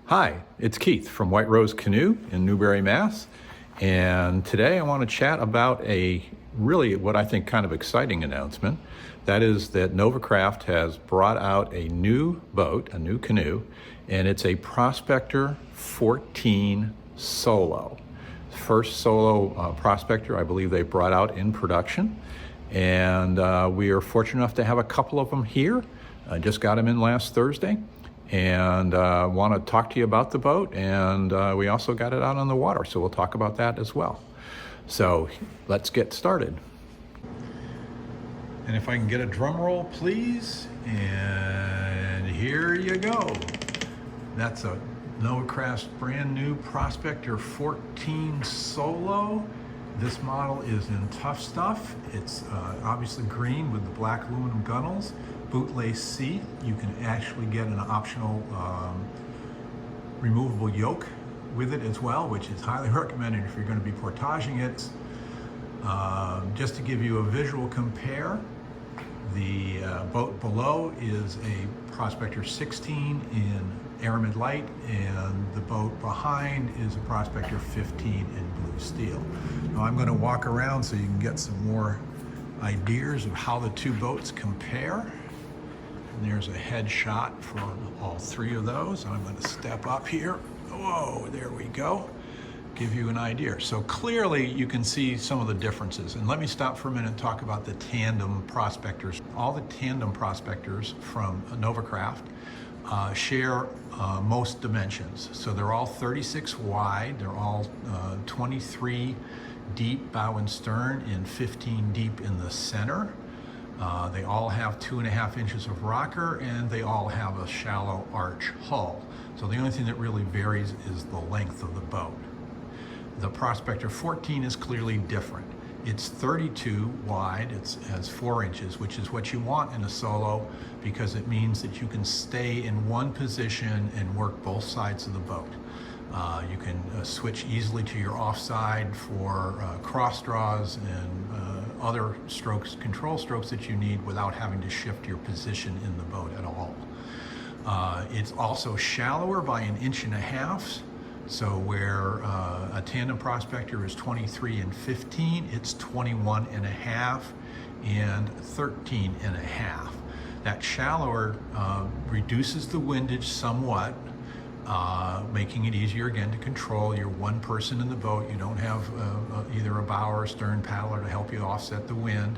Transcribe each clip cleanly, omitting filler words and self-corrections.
Hi, it's Keith from White Rose Canoe in Newbury, Mass. And today I want to chat about a really what I think kind of exciting announcement. That is that Nova Craft has brought out a new boat, a new canoe, and it's a Prospector 14 Solo. First solo Prospector I believe they brought out in production. And we are fortunate enough to have a couple of them here. I just got them in last Thursday. And want to talk to you about the boat, and we also got it out on the water, so we'll talk about that as well. So let's get started. And if I can get a drum roll, please, and here you go. That's a Nova Craft brand new Prospector 14 Solo. This model is in tough stuff. It's obviously green with the black aluminum gunnels, bootlace seat. You can actually get an optional removable yoke with it as well, which is highly recommended if you're going to be portaging it. Just to give you a visual compare, the boat below is a Prospector 16 in aramid light, and the boat behind is a Prospector 15 in blue steel. Now I'm going to walk around so you can get some more ideas of how the two boats compare. And there's a head shot for all three of those. I'm going to step up here. Whoa, there we go. Give you an idea. So clearly you can see some of the differences. And let me stop for a minute and talk about the tandem prospectors. All the tandem prospectors from Nova Craft share most dimensions. So they're all 36 wide, they're all 23 deep bow and stern and 15 deep in the center. They all have 2.5 inches of rocker, and they all have a shallow arch hull. So the only thing that really varies is the length of the boat. The Prospector 14 is clearly different. It's 32 wide, it has 4 inches, which is what you want in a solo, because it means that you can stay in one position and work both sides of the boat. You can switch easily to your offside for cross draws and other strokes, control strokes that you need without having to shift your position in the boat at all. It's also shallower by 1.5 inches. So where a tandem Prospector is 23 and 15, it's 21.5 and 13.5. That shallower reduces the windage somewhat, making it easier again to control. You're one person in the boat. You don't have either a bow or a stern paddler to help you offset the wind.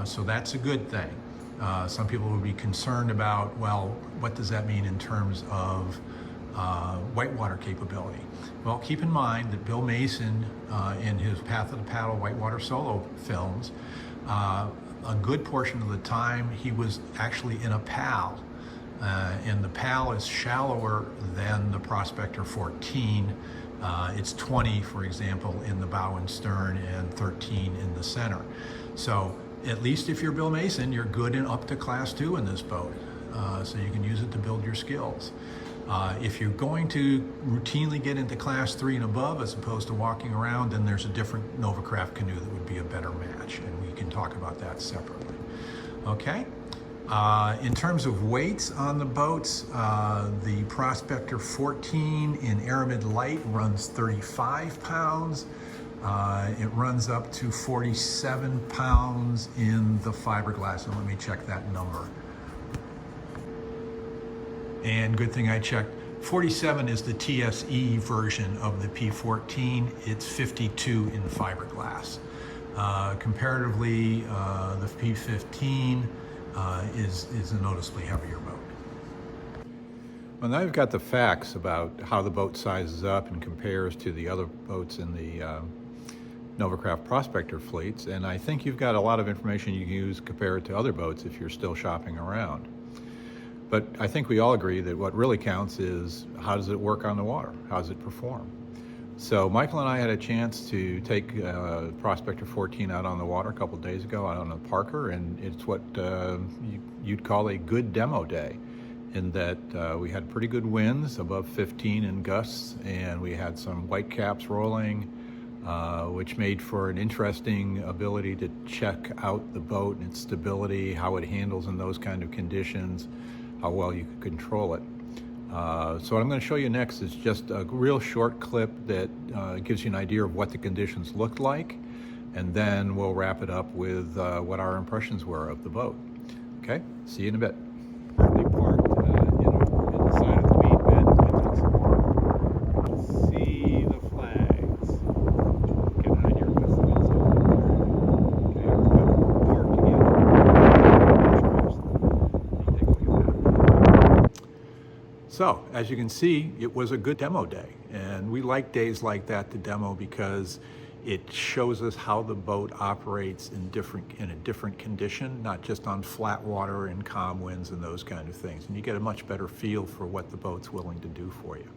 So that's a good thing. Some people would be concerned about, well, what does that mean in terms of whitewater capability? Well, keep in mind that Bill Mason, in his Path of the Paddle whitewater solo films, a good portion of the time he was actually in a PAL. And the PAL is shallower than the Prospector 14. It's 20, for example, in the bow and stern, and 13 in the center. So at least if you're Bill Mason, you're good and up to class 2 in this boat. So you can use it to build your skills. If you're going to routinely get into class 3 and above as opposed to walking around, then there's a different Nova Craft canoe that would be a better match, and we can talk about that separately. Okay? In terms of weights on the boats, the Prospector 14 in aramid light runs 35 pounds. It runs up to 47 pounds in the fiberglass, and let me check that number. And good thing I checked. 47 is the TSE version of the P14. It's 52 in fiberglass. Comparatively, the P15 is a noticeably heavier boat. Well, now you've got the facts about how the boat sizes up and compares to the other boats in the Nova Craft Prospector fleets, and I think you've got a lot of information you can use compared to other boats if you're still shopping around. But I think we all agree that what really counts is how does it work on the water? How does it perform? So Michael and I had a chance to take Prospector 14 out on the water a couple of days ago out on a Parker, and it's what you'd call a good demo day, in that we had pretty good winds, above 15 in gusts, and we had some white caps rolling, which made for an interesting ability to check out the boat and its stability, how it handles in those kind of conditions, how well you could control it. So what I'm going to show you next is just a real short clip that gives you an idea of what the conditions looked like, and then we'll wrap it up with what our impressions were of the boat. Okay, see you in a bit. Currently parked in the side of the weed bed. See the flags. Get on your whistle. Okay, we're parked again. Take a look at that. So, as you can see, it was a good demo day, and we like days like that to demo because it shows us how the boat operates in a different condition, not just on flat water and calm winds and those kind of things. And you get a much better feel for what the boat's willing to do for you.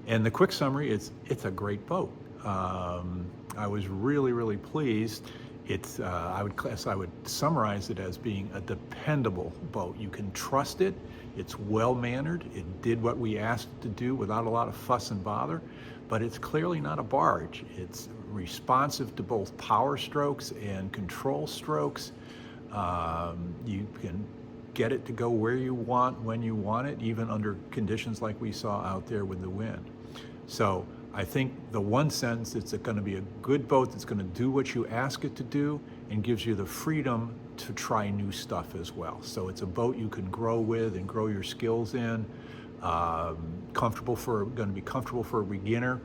And the quick summary is, it's a great boat. I was really, really pleased. I would summarize it as being a dependable boat. You can trust it. It's well-mannered. It did what we asked it to do without a lot of fuss and bother, but it's clearly not a barge. It's responsive to both power strokes and control strokes. You can get it to go where you want, when you want it, even under conditions like we saw out there with the wind. So I think the one sense, it's going to be a good boat that's going to do what you ask it to do and gives you the freedom to try new stuff as well. So it's a boat you can grow with and grow your skills in. Going to be comfortable for a beginner,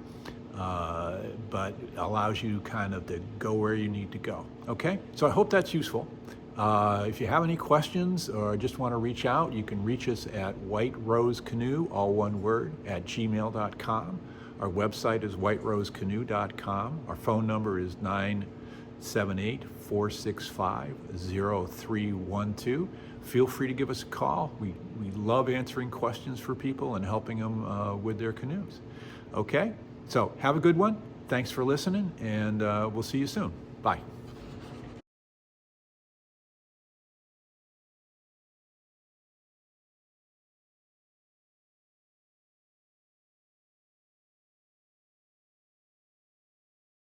but allows you kind of to go where you need to go. Okay, so I hope that's useful. If you have any questions or just want to reach out, you can reach us at whiterosecanoe, all one word, at gmail.com. Our website is whiterosecanoe.com. Our phone number is 978-465-0312. Feel free to give us a call. We love answering questions for people and helping them with their canoes. Okay, so have a good one. Thanks for listening, and we'll see you soon. Bye.